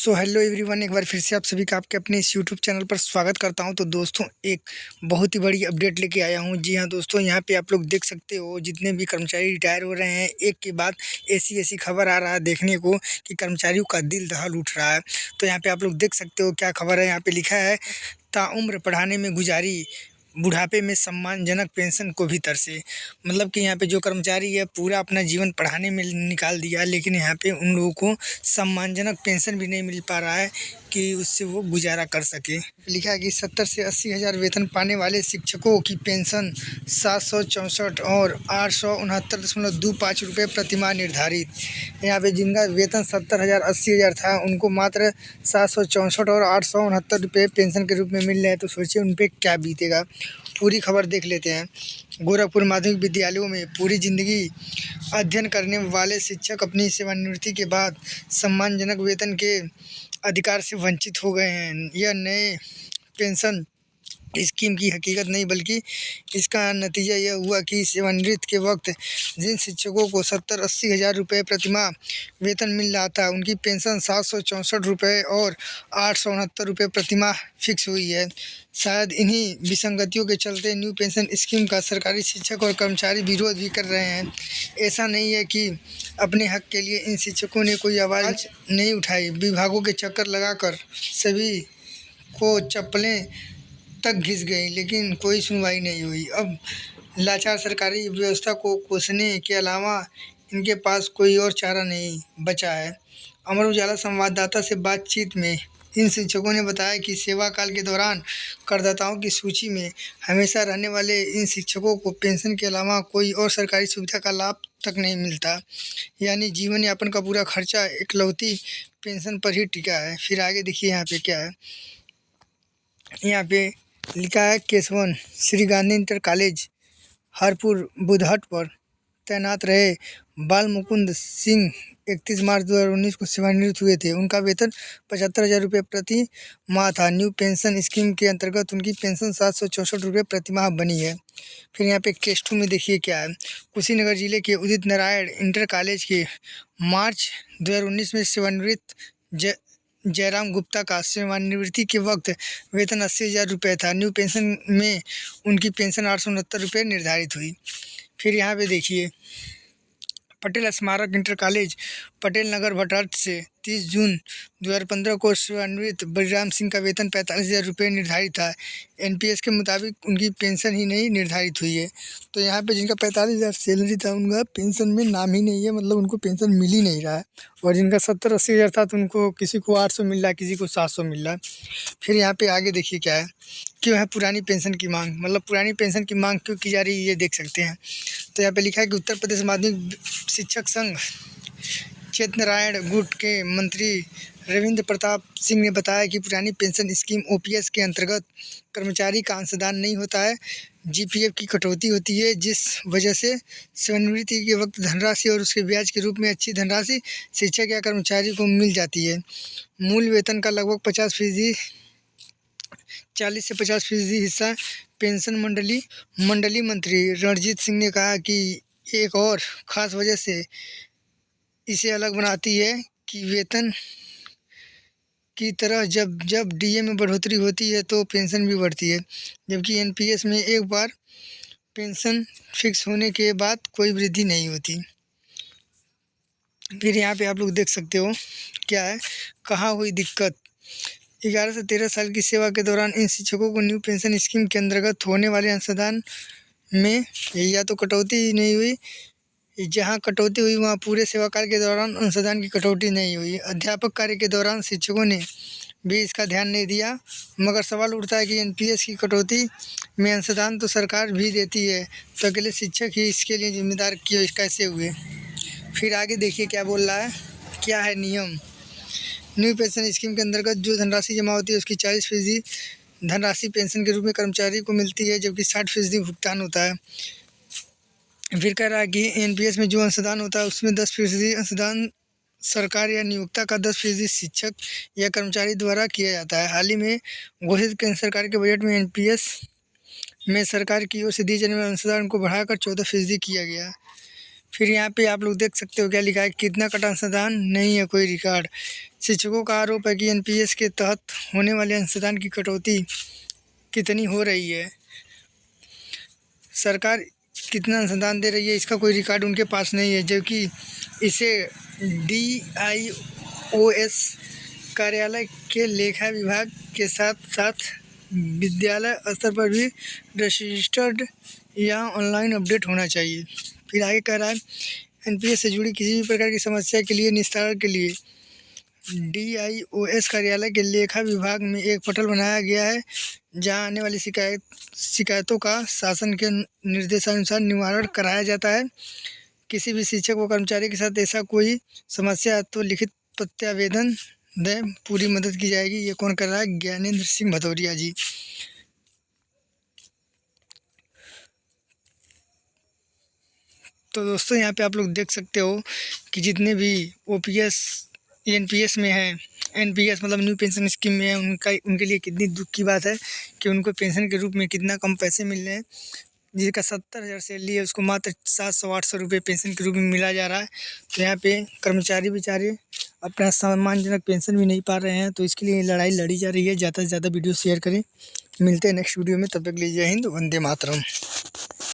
So hello everyone, एक बार फिर से आप सभी का आपके अपने इस यूट्यूब चैनल पर स्वागत करता हूं। तो दोस्तों, एक बहुत ही बड़ी अपडेट लेके आया हूं। जी हां दोस्तों, यहां पे आप लोग देख सकते हो जितने भी कर्मचारी रिटायर हो रहे हैं, एक के बाद ऐसी ऐसी खबर आ रहा है देखने को कि कर्मचारियों का दिल दहल उठ रहा है। तो यहाँ पे आप लोग देख सकते हो क्या खबर है। यहाँ पे लिखा है, ताउम्र पढ़ाने में गुजारी, बुढ़ापे में सम्मानजनक पेंशन को भी तरसे। मतलब कि यहाँ पे जो कर्मचारी है पूरा अपना जीवन पढ़ाने में निकाल दिया, लेकिन यहाँ पे उन लोगों को सम्मानजनक पेंशन भी नहीं मिल पा रहा है कि उससे वो गुजारा कर सके। लिखा है कि 70 से 80 हज़ार वेतन पाने वाले शिक्षकों की पेंशन 764 और 869.25 रुपये प्रतिमाह निर्धारित। यहाँ पे जिनका वेतन 70,000 80,000 था, उनको मात्र 764 और 869 रुपये पेंशन के रूप में मिल रहे हैं। तो सोचिए उन पर क्या बीतेगा। पूरी खबर देख लेते हैं। गोरखपुर माध्यमिक विद्यालयों में पूरी जिंदगी अध्ययन करने वाले शिक्षक अपनी सेवानिवृत्ति के बाद सम्मानजनक वेतन के अधिकार से वंचित हो गए हैं। यह नए पेंशन स्कीम की हकीकत नहीं, बल्कि इसका नतीजा यह हुआ कि सेवानिवृत्ति के वक्त जिन शिक्षकों को 70-80 हज़ार रुपये प्रतिमाह वेतन मिल रहा था, उनकी पेंशन 764 रुपये और 869 रुपये प्रतिमाह फिक्स हुई है। शायद इन्हीं विसंगतियों के चलते न्यू पेंशन स्कीम का सरकारी शिक्षक और कर्मचारी विरोध भी कर रहे हैं। ऐसा नहीं है कि अपने हक के लिए इन शिक्षकों ने कोई आवाज़ नहीं उठाई। विभागों के चक्कर लगाकर सभी को चप्पलें तक घिस गई, लेकिन कोई सुनवाई नहीं हुई। अब लाचार सरकारी व्यवस्था को कोसने के अलावा इनके पास कोई और चारा नहीं बचा है। अमर उजाला संवाददाता से बातचीत में इन शिक्षकों ने बताया कि सेवा काल के दौरान करदाताओं की सूची में हमेशा रहने वाले इन शिक्षकों को पेंशन के अलावा कोई और सरकारी सुविधा का लाभ तक नहीं मिलता, यानी जीवन यापन का पूरा खर्चा इकलौती पेंशन पर ही टिका है। फिर आगे देखिए यहाँ पे क्या है। यहाँ पे लिखा है, केशवन श्री गांधी इंटर कॉलेज हरपुर बुधहट पर तैनात रहे बाल मुकुंद सिंह 31 मार्च 2019 को सेवानिवृत्त हुए थे। उनका वेतन 75,000 रुपये प्रति माह था। न्यू पेंशन स्कीम के अंतर्गत उनकी पेंशन 764 रुपये प्रति माह बनी है। फिर यहाँ पे केस 2 में देखिए क्या है। कुशीनगर जिले के उदित नारायण इंटर कॉलेज के मार्च 2019 में सेवानिवृत्त जयराम गुप्ता का सेवानिवृत्ति के वक्त वेतन 80,000 रुपये था। न्यू पेंशन में उनकी पेंशन 869 रुपये निर्धारित हुई। फिर यहाँ पे देखिए, पटेल स्मारक इंटर कॉलेज पटेल नगर भटहट से 30 जून 2015 को सेवानिवृत्त बलिराम सिंह का वेतन 45,000 रुपये निर्धारित था। एनपीएस के मुताबिक उनकी पेंशन ही नहीं निर्धारित हुई है। तो यहाँ पे जिनका 45,000 सैलरी था, उनका पेंशन में नाम ही नहीं है, मतलब उनको पेंशन मिल ही नहीं रहा है। और जिनका 70-80 हज़ार था, तो उनको किसी को 800 मिल रहा है, किसी को 700 मिल रहा है। फिर यहाँ पे आगे देखिए क्या है। क्यों है पुरानी पेंशन की मांग, मतलब पुरानी पेंशन की मांग क्यों की जा रही है, ये देख सकते हैं। तो यहाँ पे लिखा है कि उत्तर प्रदेश माध्यमिक शिक्षक संघ चेतनारायण गुट के मंत्री रविंद्र प्रताप सिंह ने बताया कि पुरानी पेंशन स्कीम ओपीएस के अंतर्गत कर्मचारी का अंशदान नहीं होता है, जीपीएफ की कटौती होती है, जिस वजह से सेवानिवृत्ति के वक्त धनराशि और उसके ब्याज के रूप में अच्छी धनराशि शिक्षक या कर्मचारी को मिल जाती है। मूल वेतन का लगभग 40 से 50% हिस्सा पेंशन मंडली मंत्री रणजीत सिंह ने कहा कि एक और ख़ास वजह से इसे अलग बनाती है कि वेतन की तरह जब डीए में बढ़ोतरी होती है तो पेंशन भी बढ़ती है, जबकि एनपीएस में एक बार पेंशन फिक्स होने के बाद कोई वृद्धि नहीं होती। फिर यहाँ पे आप लोग देख सकते हो क्या है, कहाँ हुई दिक्कत। 11 से 13 साल की सेवा के दौरान इन शिक्षकों को न्यू पेंशन स्कीम के अंतर्गत होने वाले अंशदान में या तो कटौती ही नहीं हुई, जहां कटौती हुई वहां पूरे सेवाकाल के दौरान अंशदान की कटौती नहीं हुई। अध्यापक कार्य के दौरान शिक्षकों ने भी इसका ध्यान नहीं दिया, मगर सवाल उठता है कि एनपीएस की कटौती में अंशदान तो सरकार भी देती है, तो अकेले शिक्षक ही इसके लिए जिम्मेदार क्यों कैसे हुए। फिर आगे देखिए क्या बोल रहा है, क्या है नियम। न्यू पेंशन स्कीम के अंतर्गत जो धनराशि जमा होती है उसकी 40% धनराशि पेंशन के रूप में कर्मचारी को मिलती है, जबकि 60% भुगतान होता है। फिर कह रहा है कि एनपीएस में जो अंशदान होता है उसमें 10% अंशदान सरकार या नियोक्ता का 10% शिक्षक या कर्मचारी द्वारा किया जाता है। हाल ही में घोषित केंद्र सरकार के बजट में एनपीएस में सरकार की ओर से दिए जाने वाले अंशदान को बढ़ाकर 14% किया गया। फिर यहाँ पे आप लोग देख सकते हो क्या लिखा है, कितना कटा अंशदान नहीं है कोई रिकॉर्ड। शिक्षकों का आरोप है कि एनपीएस के तहत होने वाले अंशदान की कटौती कितनी हो रही है, सरकार कितना अंशदान दे रही है, इसका कोई रिकॉर्ड उनके पास नहीं है, जबकि इसे DIOS कार्यालय के लेखा विभाग के साथ साथ विद्यालय स्तर पर भी रजिस्टर्ड या ऑनलाइन अपडेट होना चाहिए। फिर आगे कह रहा है, एनपीएस से जुड़ी किसी भी प्रकार की समस्या के लिए निस्तारण के लिए DIOS कार्यालय के लेखा विभाग में एक पटल बनाया गया है, जहां आने वाली शिकायतों का शासन के निर्देशानुसार निवारण कराया जाता है। किसी भी शिक्षक व कर्मचारी के साथ ऐसा कोई समस्या है तो लिखित प्रत्यावेदन दें, पूरी मदद की जाएगी। ये कौन कर रहा है? ज्ञानेंद्र सिंह भदौरिया जी। तो दोस्तों यहाँ पे आप लोग देख सकते हो कि जितने भी OPS एनपीएस में है, एनपीएस मतलब न्यू पेंशन स्कीम में है, उनके लिए कितनी दुख की बात है कि उनको पेंशन के रूप में कितना कम पैसे मिल रहे हैं। जिसका 70,000 सैलरी है उसको मात्र 700-800 रुपये पेंशन के रूप में मिला जा रहा है। तो यहाँ पे कर्मचारी बेचारे अपना सम्मानजनक पेंशन भी नहीं पा रहे हैं। तो इसके लिए लड़ाई लड़ी जा रही है। ज़्यादा से ज़्यादा वीडियो शेयर करें। मिलते हैं नेक्स्ट वीडियो में, तब तक के लिए जय हिंद, वंदे मातरम।